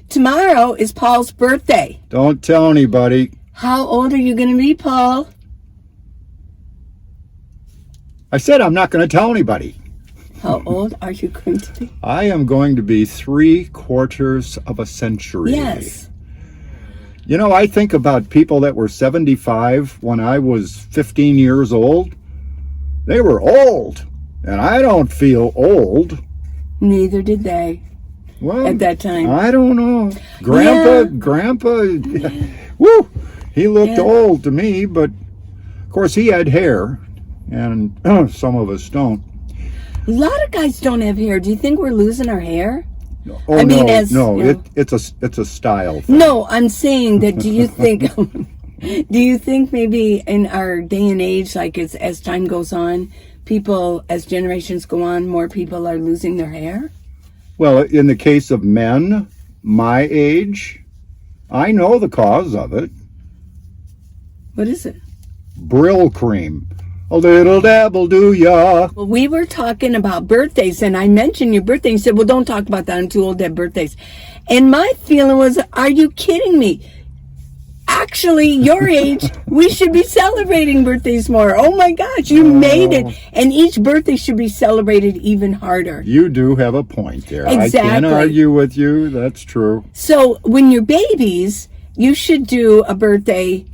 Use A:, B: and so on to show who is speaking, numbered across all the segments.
A: tomorrow is Paul's birthday.
B: Don't tell anybody.
A: How old are you going to be, Paul?
B: I said I'm not going to tell anybody.
A: How old are you going to be?
B: I am going to be 3/4 of a century.
A: Yes.
B: You know, I think about people that were 75 when I was 15 years old. They were old, and I don't feel old.
A: Neither did they.
B: Well,
A: at that time.
B: I don't know. Grandpa, woo, he looked old to me, but of course he had hair, and some of us don't.
A: A lot of guys don't have hair. Do you think we're losing our hair?
B: Oh, I mean, it's a style thing.
A: No, I'm saying that. Do you think? Do you think maybe in our day and age, like as time goes on, people, as generations go on, more people are losing their hair?
B: Well, in the case of men my age, I know the cause of it.
A: What is it?
B: Brill cream. A little dabble do ya.
A: Well, we were talking about birthdays, and I mentioned your birthday. You said, well, don't talk about that. I'm too old to have birthdays. And my feeling was, are you kidding me? Actually, your age, we should be celebrating birthdays more. Oh my gosh, you made it. And each birthday should be celebrated even harder.
B: You do have a point there.
A: Exactly.
B: I can't argue with you. That's true.
A: So when you're babies, you should do a birthday,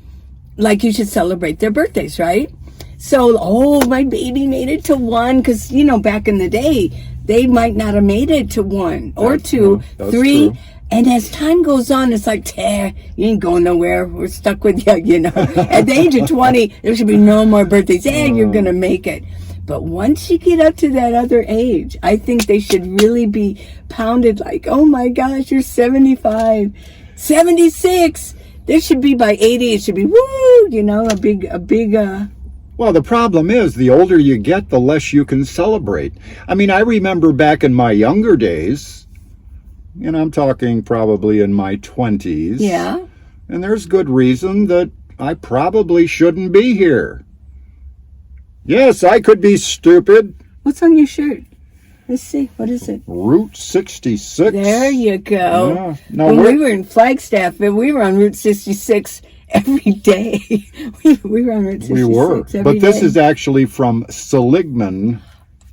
A: like you should celebrate their birthdays, right? So, oh, my baby made it to 1, because, you know, back in the day, they might not have made it to 1 or 2, 3. True. And as time goes on, it's like, you ain't going nowhere. We're stuck with you, you know. At the age of 20, there should be no more birthdays. You're going to make it. But once you get up to that other age, I think they should really be pounded like, oh my gosh, you're 75, 76. There should be by 80, it should be, woo, you know, a big.
B: Well, the problem is, the older you get, the less you can celebrate. I mean, I remember back in my younger days, and I'm talking probably in my 20s.
A: Yeah.
B: And there's good reason that I probably shouldn't be here. Yes, I could be stupid.
A: What's on your shirt? Let's see. What is it?
B: Route 66.
A: There you go.
B: Yeah. Now,
A: when we were in Flagstaff, we were on Route 66 every day. we were on Route 66
B: We were. But this is actually from Seligman,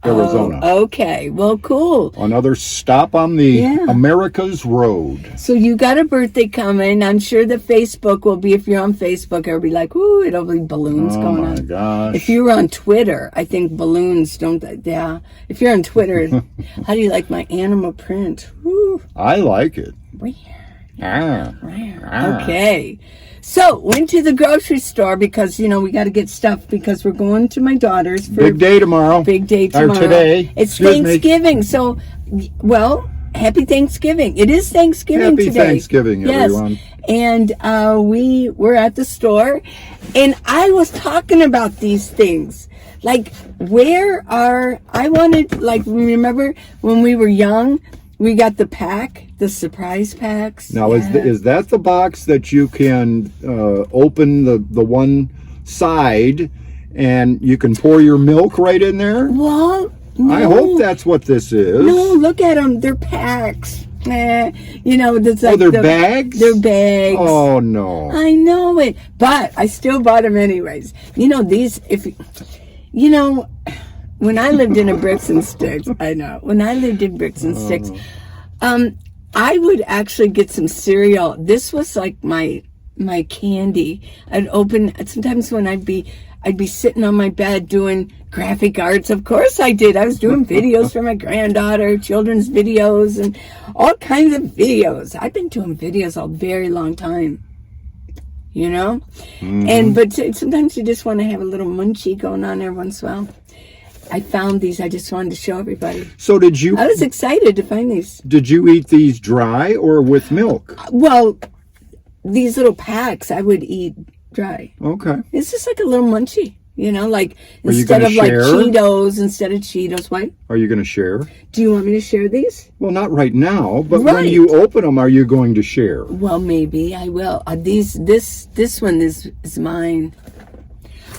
B: Arizona.
A: Oh, okay. Well, cool.
B: Another stop on the America's Road.
A: So you got a birthday coming. I'm sure the Facebook will be, if you're on Facebook, it'll be like, ooh, it'll be balloons going on. Oh, my
B: gosh.
A: If you were on Twitter, I think balloons don't, If you're on Twitter, how do you like my animal print? Woo.
B: I like it.
A: Okay. So, went to the grocery store because, you know, we got to get stuff because we're going to my daughter's. For
B: big day tomorrow.
A: Big day tomorrow.
B: Or today.
A: It's Thanksgiving. So, well, happy Thanksgiving. It is Thanksgiving today.
B: Happy Thanksgiving, everyone.
A: Yes. And we were at the store, and I was talking about these things. Like, remember when we were young, we got the surprise packs.
B: Now, is that the box that you can open the one side and you can pour your milk right in there?
A: Well, no.
B: I hope that's what this is.
A: No, look at them. They're packs. You know, that's like
B: they're bags?
A: They're bags.
B: Oh, no.
A: I know it. But I still bought them anyways. You know, when I lived in bricks and sticks, I would actually get some cereal. This was like my candy. I'd open sometimes when I'd be sitting on my bed doing graphic arts. Of course I did. I was doing videos for my granddaughter, children's videos, and all kinds of videos. I've been doing videos a very long time. You know? Mm-hmm. But sometimes you just want to have a little munchie going on every once in a while. I found these. I just wanted to show everybody.
B: So I
A: was excited to find these.
B: Did you eat these dry or with milk?
A: Well, these little packs I would eat dry.
B: Okay.
A: It's just like a little munchie, you know, like instead of like Cheetos. What?
B: Are you going to share?
A: Do you want me to share these?
B: Well, not right now, but when you open them, are you going to share?
A: Well, maybe I will. This one is mine.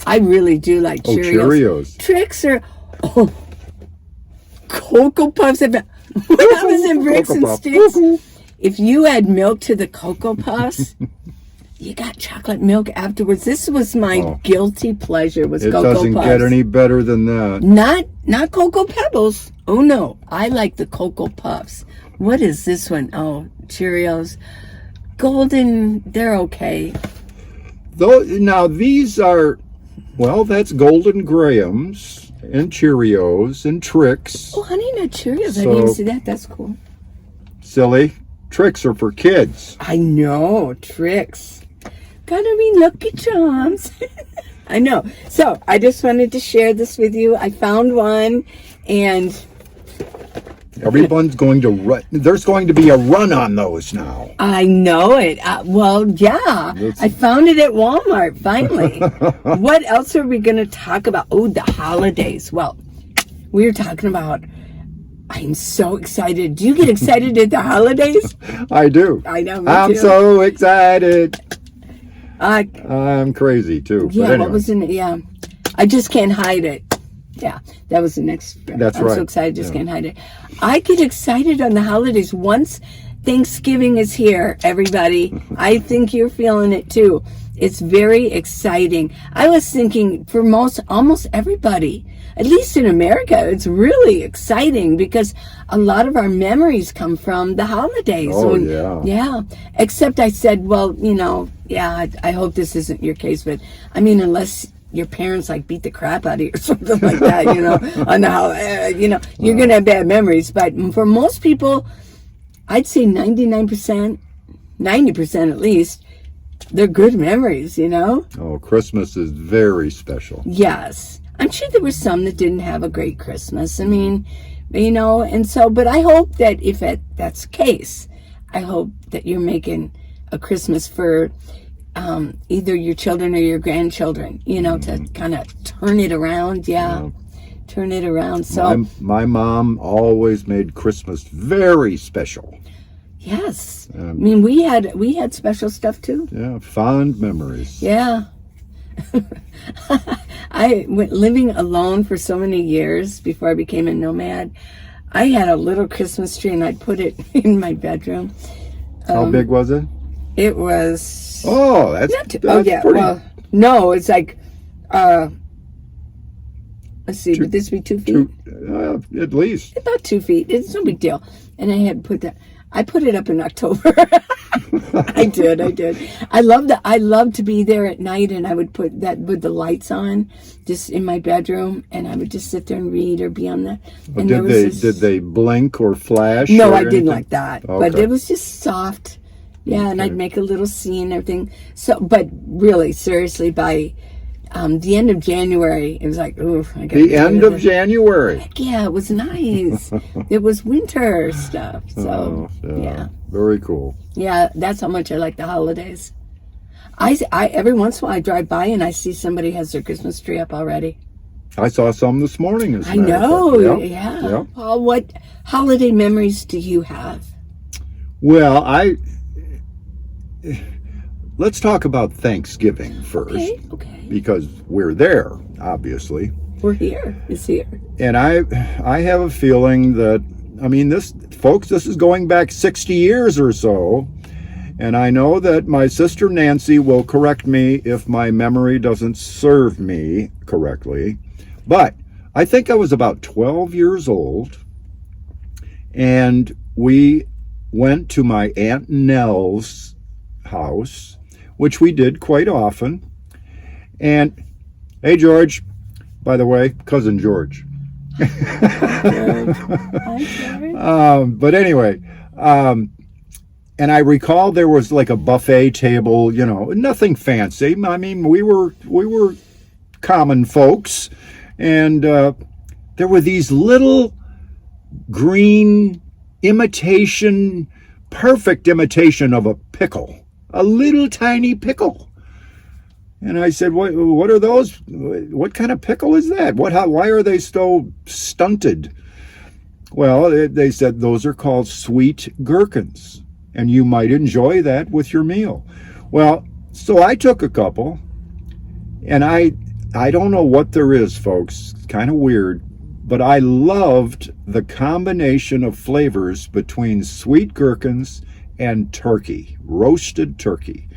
A: I really do like Cheerios. Tricks are Cocoa Puffs. When I was in Bricks and Sticks, if you add milk to the Cocoa Puffs, you got chocolate milk afterwards. This was my guilty pleasure. Was Cocoa Puffs.
B: It doesn't get any better than that.
A: Not Cocoa Pebbles. Oh no, I like the Cocoa Puffs. What is this one? Oh, Cheerios, golden. They're okay.
B: Though now these are, well, that's Golden Grahams and Cheerios and Trix.
A: Oh, Honey Nut Cheerios. I didn't even see that. That's cool.
B: Silly. Trix are for kids.
A: I know. Trix. Gotta be Lucky Charms. I know. So I just wanted to share this with you. I found one, and
B: everyone's going to run. There's going to be a run on those now.
A: I know it. Well, yeah. I found it at Walmart, finally. What else are we going to talk about? Oh, the holidays. Well, we were talking about, I'm so excited. Do you get excited at the holidays?
B: I do.
A: I know.
B: I'm so excited.
A: I'm
B: crazy, too.
A: Yeah,
B: anyway.
A: what was in it? Yeah. I just can't hide it. Yeah, that was the next.
B: That's
A: I'm
B: right.
A: so excited, just can't hide it. I get excited on the holidays. Once Thanksgiving is here, everybody, I think you're feeling it too. It's very exciting. I was thinking for almost everybody, at least in America, it's really exciting because a lot of our memories come from the holidays.
B: Oh, yeah.
A: Yeah. Except I said, well, I hope this isn't your case, but I mean, unless your parents like beat the crap out of you or something like that, on the you're going to have bad memories. But for most people, I'd say 99%, 90% at least, they're good memories,
B: Oh, Christmas is very special.
A: Yes. I'm sure there were some that didn't have a great Christmas. I mean, and so, but I hope that if that's the case, I hope that you're making a Christmas for either your children or your grandchildren, to kind of turn it around. Yeah. Turn it around. So
B: my mom always made Christmas very special.
A: Yes. I mean, we had special stuff too.
B: Yeah. Fond memories.
A: Yeah. I went living alone for so many years before I became a nomad. I had a little Christmas tree and I'd put it in my bedroom.
B: How big was it?
A: It was.
B: Oh, that's pretty.
A: Well, no, it's like. Let's see. Would this be 2 feet?
B: At least
A: about 2 feet. It's no big deal. And I had put that. I put it up in October. I did. I love to be there at night, and I would put that with the lights on, just in my bedroom, and I would just sit there and read or be on the. And
B: did they blink or flash?
A: No,
B: or
A: I didn't
B: anything?
A: like that.
B: Okay.
A: But it was just soft. Yeah, and I'd make a little scene and everything. So, but really, seriously, by the end of January, it was like, ooh.
B: The end of January.
A: Heck yeah, it was nice. It was winter stuff. So, yeah.
B: Very cool.
A: Yeah, that's how much I like the holidays. I every once in a while I drive by and I see somebody has their Christmas tree up already.
B: I saw some this morning.
A: I know.
B: Yep.
A: Yeah.
B: Yep.
A: Well, what holiday memories do you have?
B: Well, let's talk about Thanksgiving first.
A: Okay.
B: Because we're there, obviously.
A: We're here. It's here.
B: And I have a feeling that, this is going back 60 years or so. And I know that my sister Nancy will correct me if my memory doesn't serve me correctly. But I think I was about 12 years old. And we went to my Aunt Nell's house, which we did quite often. And, hey, George, by the way, cousin George.
A: Hi, George.
B: But anyway, and I recall there was like a buffet table, nothing fancy. We were common folks, and there were these little green perfect imitation of a pickle, a little tiny pickle. And I said, what are those? What kind of pickle is that? Why are they so stunted? Well, they said those are called sweet gherkins, and you might enjoy that with your meal. Well, so I took a couple, and I don't know what there is, folks. It's kind of weird, but I loved the combination of flavors between sweet gherkins and turkey, roasted turkey.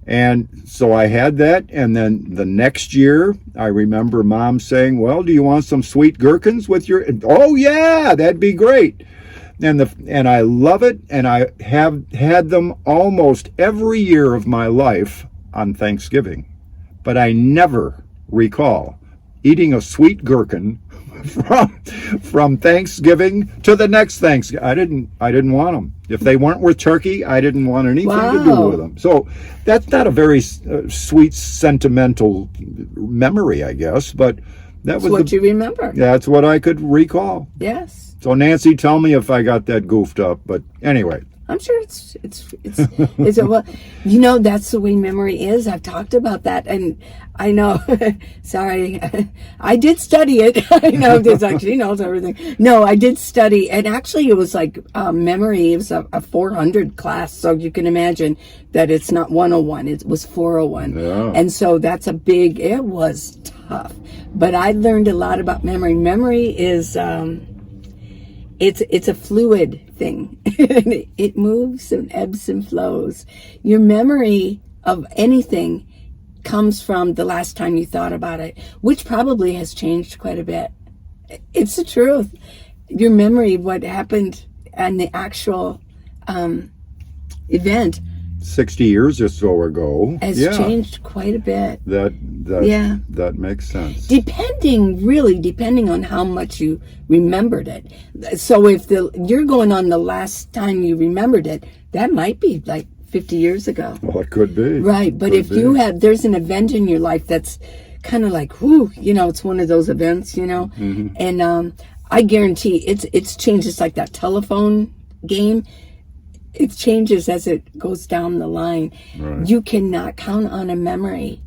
B: And so I had that, and then the next year, I remember Mom saying, well, do you want some sweet gherkins with your... Oh, yeah, that'd be great. And I love it, and I have had them almost every year of my life on Thanksgiving. But I never recall eating a sweet gherkin from Thanksgiving to the next Thanksgiving. I didn't want them. If they weren't with turkey, I didn't want anything to do with them. So that's not a very sweet, sentimental memory, I guess. But that was
A: what you remember.
B: That's what I could recall.
A: Yes.
B: So Nancy, tell me if I got that goofed up. But anyway.
A: I'm sure it's well, you know, that's the way memory is. I've talked about that, and I know, sorry, I did study it. I know this actually knows everything. No, I did study, and actually it was like memory. It was a 400 class, so you can imagine that it's not 101. It was 401.
B: Yeah.
A: And so that's it was tough. But I learned a lot about memory. Memory is... It's a fluid thing. It moves and ebbs and flows. Your memory of anything comes from the last time you thought about it, which probably has changed quite a bit. It's the truth. Your memory of what happened and the actual event
B: 60 years or so ago
A: has changed quite a bit.
B: That makes sense.
A: Depending on how much you remembered it. So if you're going on the last time you remembered it, that might be like 50 years ago.
B: Well, it could be.
A: Right, but if there's an event in your life that's kind of like, whoo, you know, it's one of those events, you know, and I guarantee it's changed. It's like that telephone game. It changes as it goes down the line. Right. You cannot count on a memory.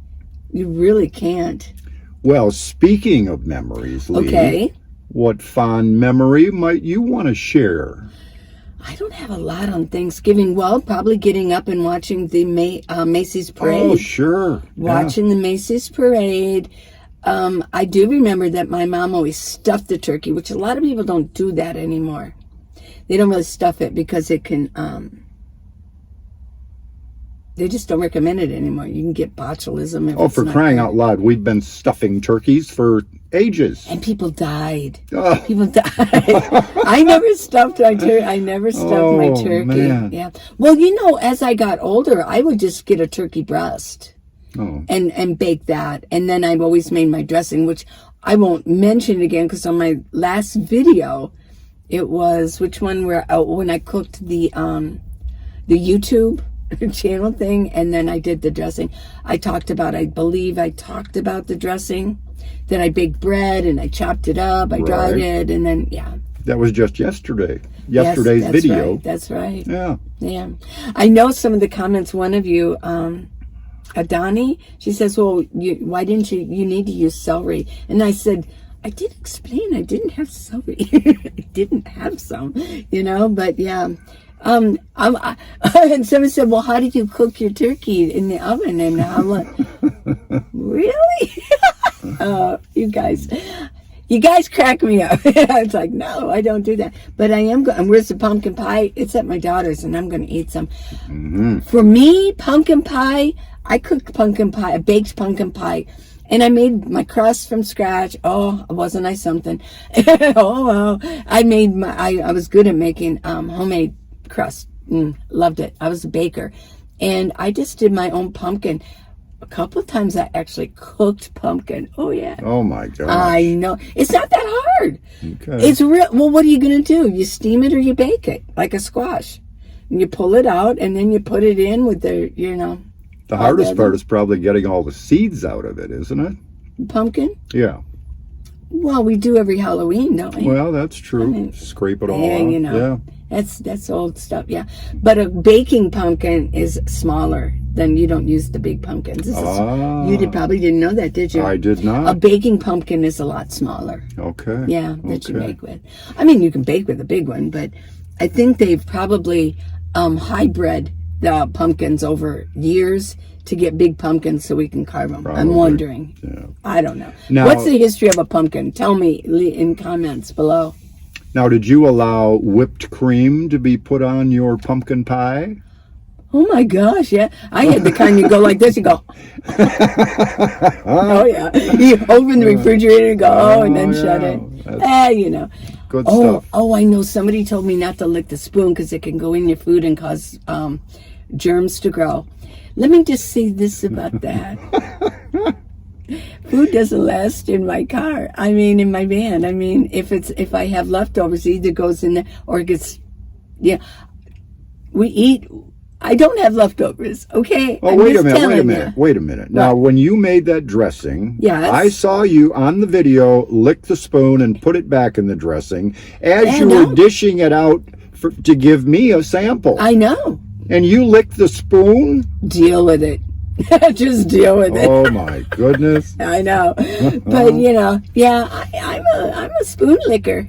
A: You really can't.
B: Well, speaking of memories, Lee, what fond memory might you want to share?
A: I don't have a lot on Thanksgiving. Well, probably getting up and watching the Macy's parade.
B: Oh, sure.
A: Watching the Macy's parade. I do remember that my mom always stuffed the turkey, which a lot of people don't do that anymore. They don't really stuff it because it can, they just don't recommend it anymore. You can get botulism.
B: Oh, for crying out loud. We've been stuffing turkeys for ages.
A: And people died. Oh. People died. I never stuffed my turkey. My turkey.
B: Man.
A: Yeah. Well, you know, as I got older, I would just get a turkey breast and bake that. And then I've always made my dressing, which I won't mention again because on my last video, it was which one where when I cooked the YouTube channel thing, and then I did the dressing. I believe I talked about the dressing. Then I baked bread and I chopped it up. I dried it, and then
B: that was just yesterday. Yesterday's video.
A: Right, that's right.
B: Yeah.
A: I know some of the comments. One of you, Adani, she says, "Well, why didn't you? You need to use celery." And I said, I did explain I didn't have celery. I didn't have some, you know, but yeah. And someone said, well, how did you cook your turkey in the oven? And I'm like, really? You guys crack me up. It's like, no, I don't do that. But I am going, where's the pumpkin pie? It's at my daughter's and I'm going to eat some. Mm-hmm. For me, pumpkin pie, I cooked pumpkin pie, I baked pumpkin pie. And I made my crust from scratch. Oh, wasn't I something? Oh, well. I was good at making homemade crust. Loved it. I was a baker. And I just did my own pumpkin. A couple of times I actually cooked pumpkin. Oh, yeah.
B: Oh, my God.
A: I know. It's not that hard.
B: Okay.
A: It's real. Well, what are you going to do? You steam it or you bake it like a squash. And you pull it out and then you put it in with the, you know.
B: The hardest part is probably getting all the seeds out of it, isn't it?
A: Pumpkin?
B: Yeah.
A: Well, we do every Halloween, don't we?
B: Well, that's true. I mean, scrape it all
A: out. You know. Yeah. That's old stuff, yeah. But a baking pumpkin is smaller than you don't use the big pumpkins. You probably didn't know that, did you?
B: I did not.
A: A baking pumpkin is a lot smaller.
B: Okay.
A: Yeah, that you bake with. I mean, you can bake with a big one, but I think they've probably hybrid the pumpkins over years to get big pumpkins so we can carve them. Probably. I'm wondering. Yeah. I don't know. Now, what's the history of a pumpkin? Tell me in comments below.
B: Now, did you allow whipped cream to be put on your pumpkin pie?
A: Oh my gosh, yeah. I had the kind you go like this, you go. Oh yeah. You open the refrigerator and go, and then shut it. You know.
B: Good stuff.
A: Oh, I know. Somebody told me not to lick the spoon because it can go in your food and cause germs to grow. Let me just say this about that. Food doesn't last in my car. I mean, in my van. I mean, if I have leftovers, it either goes in there or it gets. Yeah, we eat. I don't have leftovers, okay?
B: Oh, wait a minute. Now, when you made that dressing,
A: yes,
B: I saw you on the video lick the spoon and put it back in the dressing as you were dishing it out to give me a sample.
A: I know.
B: And you licked the spoon?
A: Deal with it. Just deal with it.
B: Oh, my goodness.
A: I know. But, you know, yeah, I'm a spoon licker.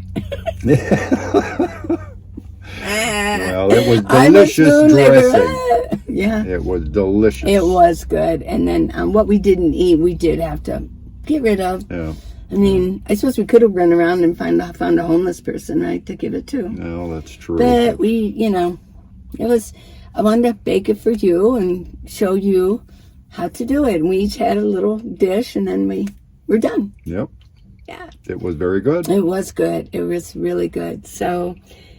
B: Well, it was delicious dressing.
A: Yeah.
B: It was delicious.
A: It was good. And then what we didn't eat, we did have to get rid of.
B: Yeah.
A: I mean, I suppose we could have run around and found a homeless person, right, to give it to.
B: No, that's true.
A: But we, you know, I wanted to bake it for you and show you how to do it. And we each had a little dish, and then we're done.
B: Yep.
A: Yeah.
B: It was very good.
A: It was good. It was really good. So,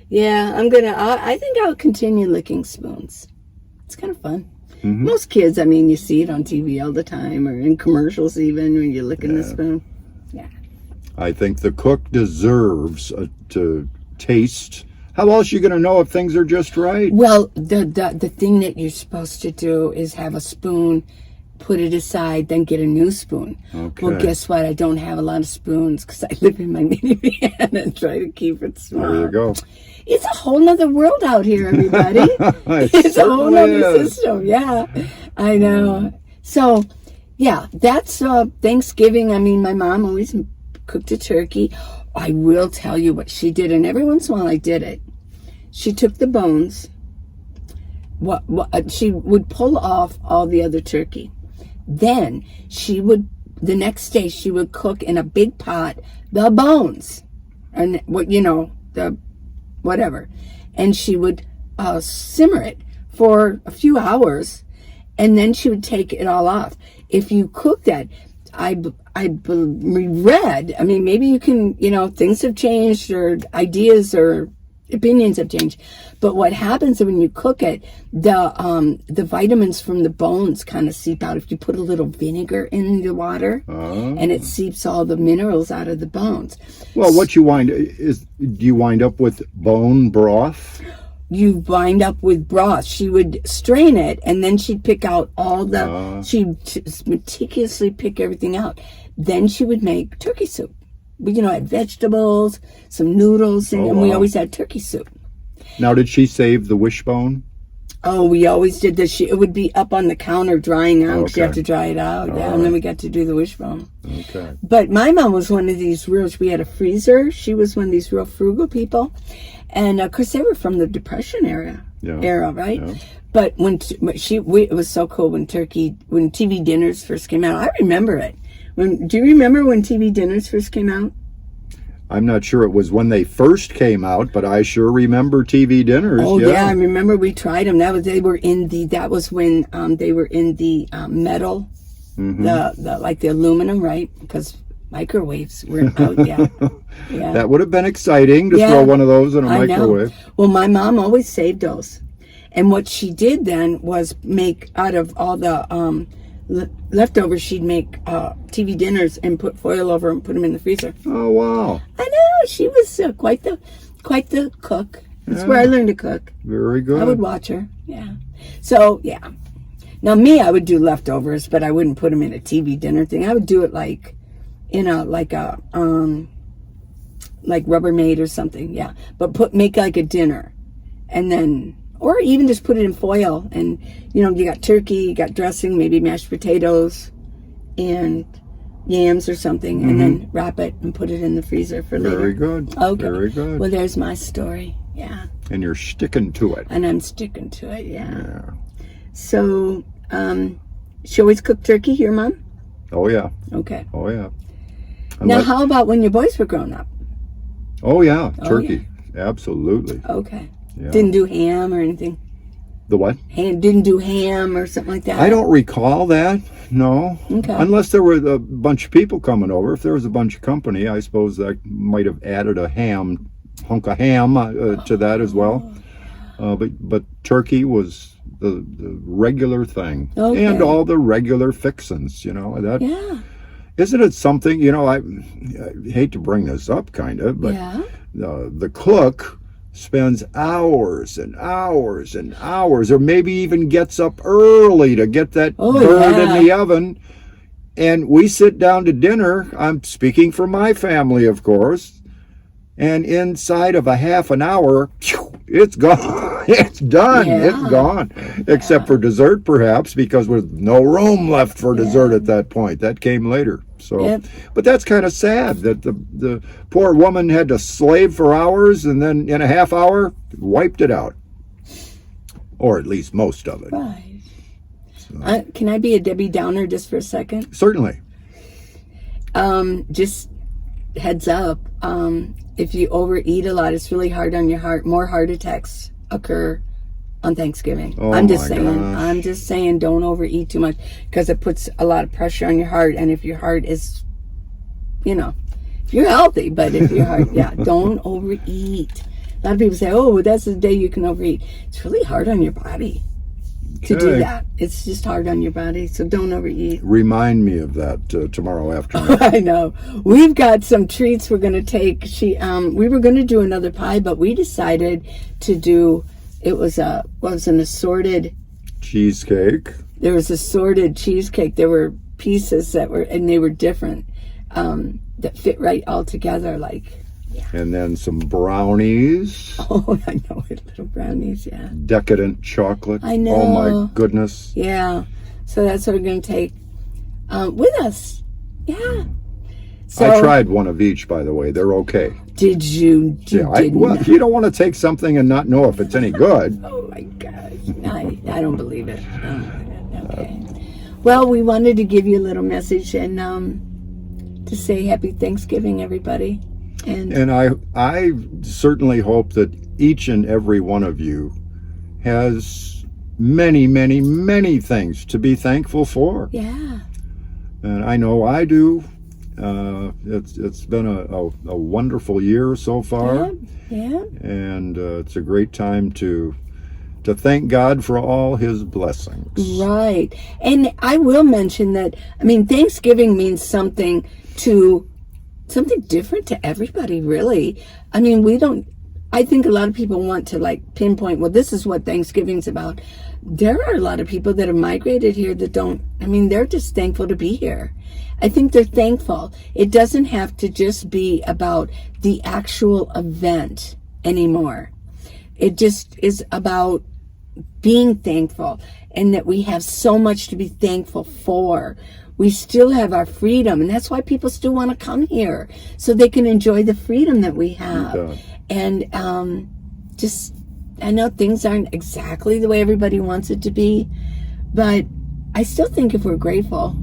A: yeah, I think I'll continue licking spoons. It's kind of fun. Mm-hmm. Most kids, I mean, you see it on TV all the time or in commercials even when you're licking the spoon. Yeah.
B: I think the cook deserves to taste. How else are you going to know if things are just right?
A: Well, the thing that you're supposed to do is have a spoon, put it aside, then get a new spoon.
B: Okay.
A: Well, guess what? I don't have a lot of spoons because I live in my minivan and try to keep it small.
B: There you go.
A: It's a whole nother world out here, everybody. It's a whole nother system. Yeah, I know. So, yeah, that's Thanksgiving. I mean, my mom always cooked a turkey. I will tell you what she did, and every once in a while I did it. She took the bones. She would pull off all the other turkey. Then the next day she would cook in a big pot the bones, and whatever, and she would simmer it for a few hours, and then she would take it all off. If you cook that, I read, I mean, maybe you can, things have changed or ideas or opinions have changed, but what happens when you cook it, the vitamins from the bones kind of seep out. If you put a little vinegar in the water, and it seeps all the minerals out of the bones.
B: Well, what do you wind up with bone broth?
A: You wind up with broth. She would strain it, and then she'd pick out all she'd meticulously pick everything out. Then she would make turkey soup. Had vegetables, some noodles, and we always had turkey soup.
B: Now, did she save the wishbone?
A: Oh, we always did this. It would be up on the counter drying out. Okay. You have to dry it out. And then we got to do the wishbone.
B: Okay.
A: But my mom was one of these we had a freezer. She was one of these real frugal people. And of course, they were from the Depression era, right? Yeah. But it was so cool when TV dinners first came out. I remember it. Do you remember when TV dinners first came out?
B: I'm not sure it was when they first came out, but I sure remember TV dinners.
A: Oh yeah, I remember we tried them. That was when they were in the metal, the like the aluminum, right? Because microwaves were out. Yeah.
B: That would have been exciting to throw one of those in a microwave.
A: Know. Well, my mom always saved those, and what she did then was make out of all the leftovers, she'd make TV dinners and put foil over and put them in the freezer.
B: Oh wow!
A: I know, she was quite the cook. That's where I learned to cook.
B: Very good.
A: I would watch her. Yeah. So yeah. Now me, I would do leftovers, but I wouldn't put them in a TV dinner thing. I would do it like Rubbermaid or something. Yeah. But make like a dinner, and then. Or even just put it in foil, and you got turkey, you got dressing, maybe mashed potatoes, and yams or something, and then wrap it and put it in the freezer for later.
B: Very good.
A: Okay.
B: Very good.
A: Well, there's my story. Yeah.
B: And you're sticking to it.
A: And I'm sticking to it. Yeah. So, she always cook turkey, your mom?
B: Oh yeah.
A: Okay.
B: Oh yeah.
A: Now, how about when your boys were growing up?
B: Oh, yeah.
A: Oh,
B: Turkey. Absolutely.
A: Okay.
B: Yeah.
A: Didn't do ham or anything?
B: The what?
A: Didn't do ham or something like that?
B: I don't recall that. No.
A: Okay.
B: Unless there were a bunch of people coming over. If there was a bunch of company, I suppose that might have added a hunk of ham to that as well. But turkey was the regular thing.
A: Okay.
B: And all the regular fixins, that.
A: Yeah.
B: Isn't it something, I hate to bring this up kind of, but
A: Yeah.
B: The cook spends hours and hours and hours, or maybe even gets up early to get that bird in the oven. And we sit down to dinner. I'm speaking for my family, of course. And inside of a half an hour, it's gone. It's done.
A: Yeah.
B: It's gone. Except for dessert, perhaps, because there's no room left for dessert at that point. That came later. So, but that's kind of sad that the poor woman had to slave for hours and then in a half hour wiped it out, or at least most of it.
A: Right.
B: So.
A: Can I be a Debbie Downer just for a second?
B: Certainly.
A: Just heads up. If you overeat a lot, it's really hard on your heart. More heart attacks occur on Thanksgiving.
B: Oh,
A: I'm just
B: my
A: saying.
B: gosh.
A: I'm just saying, don't overeat too much because it puts a lot of pressure on your heart. And if your heart is, if you're healthy, but if your heart, don't overeat. A lot of people say, "Oh, that's the day you can overeat." It's really hard on your body to do that. It's just hard on your body, so don't overeat.
B: Remind me of that tomorrow afternoon.
A: I know. We've got some treats we're going to take. We were going to do another pie, but we decided to do. It was an assorted
B: Cheesecake.
A: There was assorted cheesecake. There were pieces and they were different, that fit right all together.
B: And then some brownies.
A: Oh, I know it, little brownies. Yeah.
B: Decadent chocolate.
A: I know.
B: Oh my goodness.
A: Yeah. So that's what we're going to take with us. Yeah. So,
B: I tried one of each, by the way. They're okay.
A: Did you?
B: You don't want to take something and not know if it's any good.
A: Oh my gosh. I don't believe it. Okay. Well, we wanted to give you a little message and to say happy Thanksgiving, everybody. And
B: I certainly hope that each and every one of you has many, many, many things to be thankful for.
A: Yeah.
B: And I know I do. It's been a wonderful year so far.
A: Yeah.
B: And it's a great time to thank God for all his blessings.
A: Right. And I will mention that, Thanksgiving means something different to everybody, really. I think a lot of people want to pinpoint, well, this is what Thanksgiving's about. There are a lot of people that have migrated here that they're just thankful to be here. I think they're thankful. It doesn't have to just be about the actual event anymore. It just is about being thankful and that we have so much to be thankful for. We still have our freedom, and that's why people still want to come here so they can enjoy the freedom that we have.
B: Okay.
A: And I know things aren't exactly the way everybody wants it to be, but I still think if we're grateful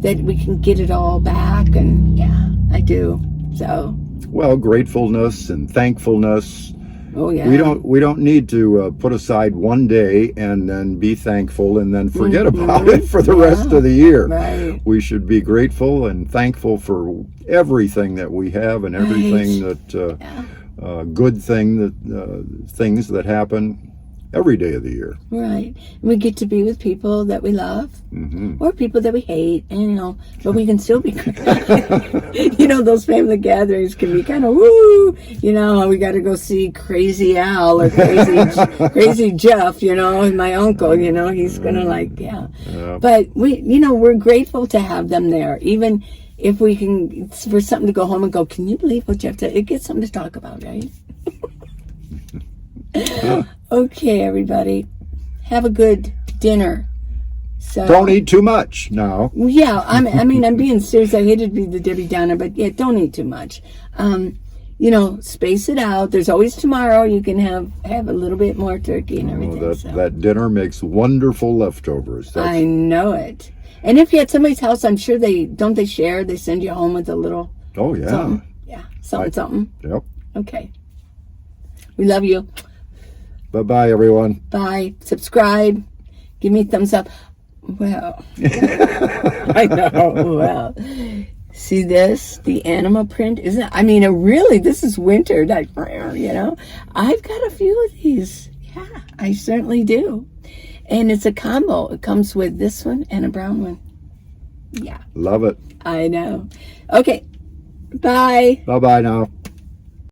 A: that we can get it all back, and yeah, I do. So,
B: well, gratefulness and thankfulness.
A: Oh yeah.
B: We don't need to put aside one day and then be thankful and then forget about it for the rest of the year.
A: Right.
B: We should be grateful and thankful for everything that we have and everything that good things that happen every day of the year.
A: Right. We get to be with people that we love, or people that we hate, and but we can still be those family gatherings can be kind of woo, we got to go see Crazy Al or Crazy Jeff, and my uncle, he's gonna but we're grateful to have them there, even if we can, for something to go home and go, can you believe what Jeff did? It gets something to talk about, right? Okay, everybody, have a good dinner. So
B: don't eat too much now.
A: Yeah, I'm being serious. I hated to be the Debbie Downer, but yeah, don't eat too much. Space it out. There's always tomorrow. You can have a little bit more turkey and everything.
B: That dinner makes wonderful leftovers.
A: I know it. And if you're at somebody's house, I'm sure they share. They send you home with a little.
B: Oh yeah.
A: Something. Yeah, something.
B: Yep.
A: Okay. We love you.
B: Bye-bye, everyone.
A: Bye. Subscribe. Give me a thumbs up. Well, I know. Well, see this? The animal print, isn't it? I mean, this is winter. Like, you know, I've got a few of these. Yeah, I certainly do. And it's a combo. It comes with this one and a brown one. Yeah.
B: Love it.
A: I know. Okay. Bye.
B: Bye-bye now.